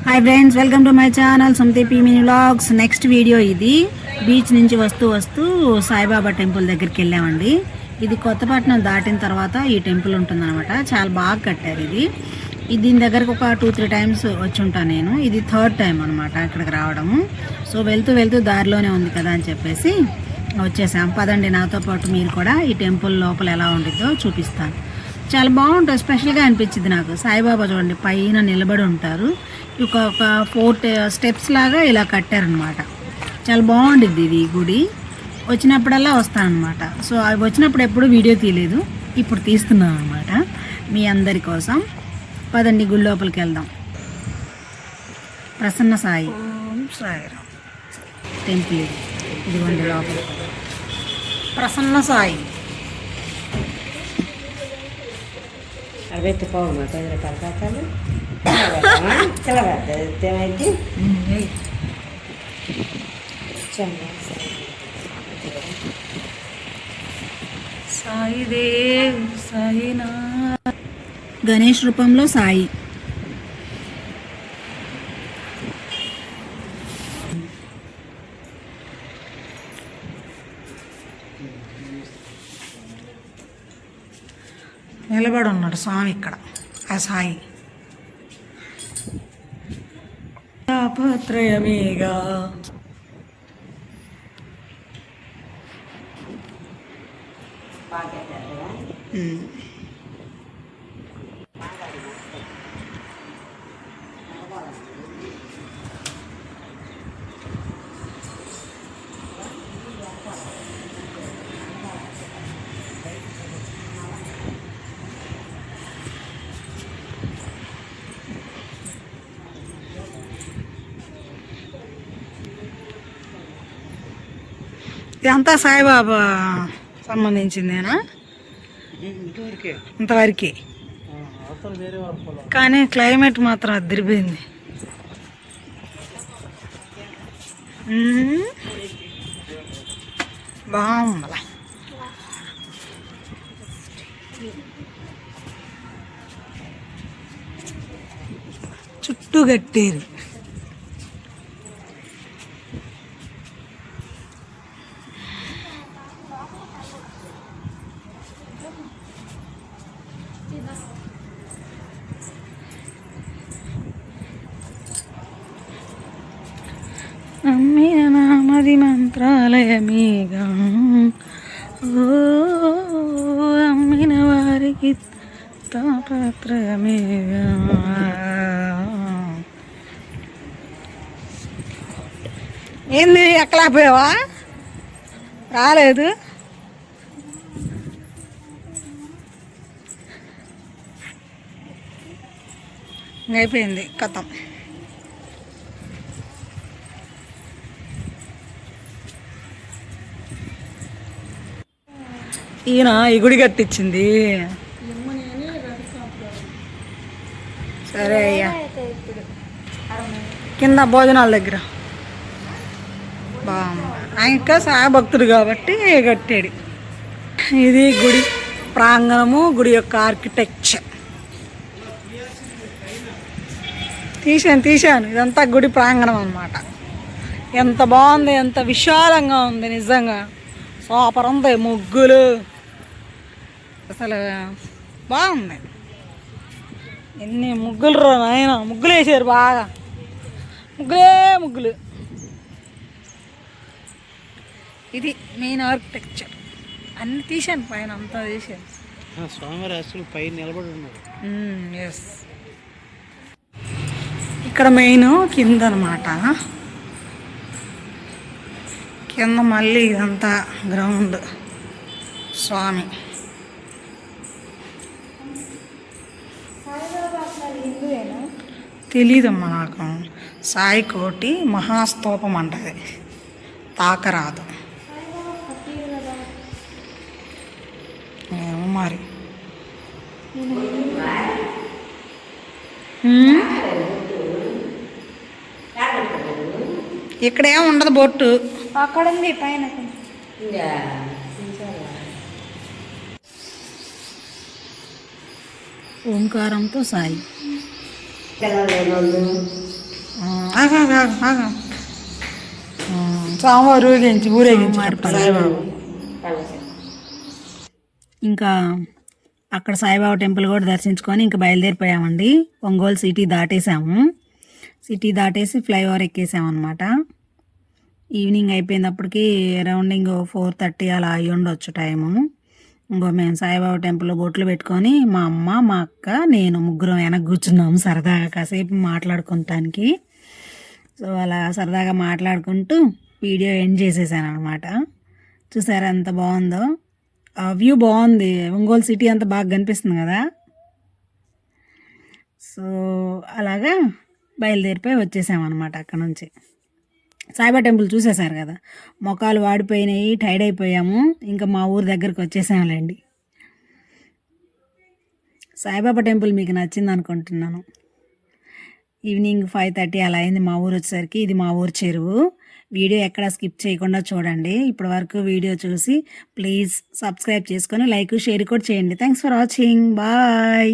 Hi friends, welcome to my channel Sumathi mini vlogs. Next video ఇది. Beach నుంచి వస్తూ Saibaba temple దగ్గరికి వెళ్ళామండి. ఇది కొత్తపట్నం దాటిన తర్వాత ఈ టెంపుల్ ఉంటుందన్నమాట. చాలా బాగా కట్టారు ఇది. దీని దగ్గరకు ఒక 2-3 టైమ్స్ వచ్చి ఉంటాను నేను. ఇది 3rd టైం అనమాట ఇక్కడికి రావడము. సో వెళ్తూ దారిలోనే ఉంది కదా అని చెప్పేసి వచ్చేసాం. పదండి నాతో పాటు మీరు కూడా ఈ టెంపుల్ లోపల ఎలా ఉండిద్దో చూపిస్తాను. చాలా బాగుంటుంది. స్పెషల్గా అనిపించింది నాకు. సాయిబాబా చూడండి పైన నిలబడి ఉంటారు. ఒక 4 స్టెప్స్ లాగా ఇలా కట్టారనమాట. చాలా బాగుండిద్ది ఇది గుడి. వచ్చినప్పుడల్లా వస్తానమాట. సో అవి వచ్చినప్పుడు ఎప్పుడు వీడియో తీయలేదు, ఇప్పుడు తీస్తున్నాను అనమాట మీ అందరి కోసం. పదండి గుడి లోపలికి వెళ్దాం. ప్రసన్న సాయి సాయిరామ్ టెంపుల్ ఇదిగోండి లోపల. ప్రసన్న సాయి సాయిదేవ్ సాయినాథ్. గణేష్ రూపంలో సాయి. నిలబడి ఉన్నాడు స్వామి ఇక్కడ. ఆ సాయి తాపత్రయమేగా. ఇదంతా సాయిబాబా సంబంధించిందేనా? ఇంతవరకు కానీ క్లైమేట్ మాత్రం అదిరిపోయింది. బాగుంది. చుట్టూ కట్టారు. అమ్మిన నామది మంత్రాలయమేగా. ఓ అమ్మిన వారికి తాపత్రయమేగా. ఏంది ఎక్కలేకపోయావా? రాలేదు. అయిపోయింది కథం. ఈయన ఈ గుడి కట్టించింది. సరే అయ్యా, కింద భోజనాల దగ్గర బాగుంది. ఆయన ఇంకా సాయి భక్తుడు కాబట్టి కట్టాడు. ఇది గుడి ప్రాంగణము, గుడి యొక్క ఆర్కిటెక్చర్. తీశాను ఇదంతా గుడి ప్రాంగణం అన్నమాట. ఎంత బాగుంది, ఎంత విశాలంగా ఉంది. నిజంగా సూపర్ ఉంది. ముగ్గులు అసలు బాగుంది. ఎన్ని ముగ్గులు రా నాయన. ముగ్గులు వేసారు బాగా. ముగ్గులు. ఇది మెయిన్ ఆర్కిటెక్చర్. అన్ని తీశాను, పైన అంతా తీశాను. స్వామి పైన నిలబడి ఉన్నారు. ఎస్. ఇక్కడ మెయిన్ కింద అనమాట. కింద మళ్ళీ ఇదంతా గ్రౌండ్. స్వామి తెలీదమ్మా నాకు. సాయి కోటి మహాస్తూపం అంటది, తాకరాదు. ఏమో మరి. ఇక్కడేం ఉండదు బొట్టు. అక్కడ ఉంది పైన. ఓంకారంతో సాయి. సోమవారం ఊరేగించి ఇంకా అక్కడ సాయిబాబా టెంపుల్ కూడా దర్శించుకొని ఇంకా బయలుదేరిపోయామండి. ఒంగోలు సిటీ దాటేసాము. సిటీ దాటేసి ఫ్లైఓవర్ ఎక్కేసామన్నమాట. ఈవినింగ్ అయిపోయినప్పటికీ అరౌండింగ్ 4:30 అలా అయ్యి ఉండొచ్చు టైము. ఇంకో మేము సాయిబాబా టెంపుల్లో బొట్లు పెట్టుకొని మా అమ్మ, మా అక్క, నేను ముగ్గురం వెనక కూర్చున్నాము సరదాగా కాసేపు మాట్లాడుకుంటానికి. సో అలా సరదాగా మాట్లాడుకుంటూ వీడియో ఎండ్ చేసేసాను అనమాట. చూసారా ఎంత బాగుందో, ఆ వ్యూ బాగుంది. ఒంగోలు సిటీ అంతా బాగా కనిపిస్తుంది కదా. సో అలాగా బయలుదేరిపోయి వచ్చేసామన్నమాట అక్కడ నుంచి. సాయిబాబా టెంపుల్ చూసేశారు కదా, మొఖాలు వాడిపోయినాయి, టైర్డ్ అయిపోయాము. ఇంకా మా ఊరు దగ్గరికి వచ్చేసాములేండి. సాయిబాబా టెంపుల్ మీకు నచ్చింది అనుకుంటున్నాను. ఈవినింగ్ 5:30 అలా అయింది మా ఊరు వచ్చేసరికి. ఇది మా ఊరు చెరువు. వీడియో ఎక్కడ స్కిప్ చేయకుండా చూడండి. ఇప్పటి వరకు వీడియో చూసి ప్లీజ్ సబ్స్క్రైబ్ చేసుకొని లైక్ షేర్ కూడా చేయండి. Thanks for watching. బాయ్.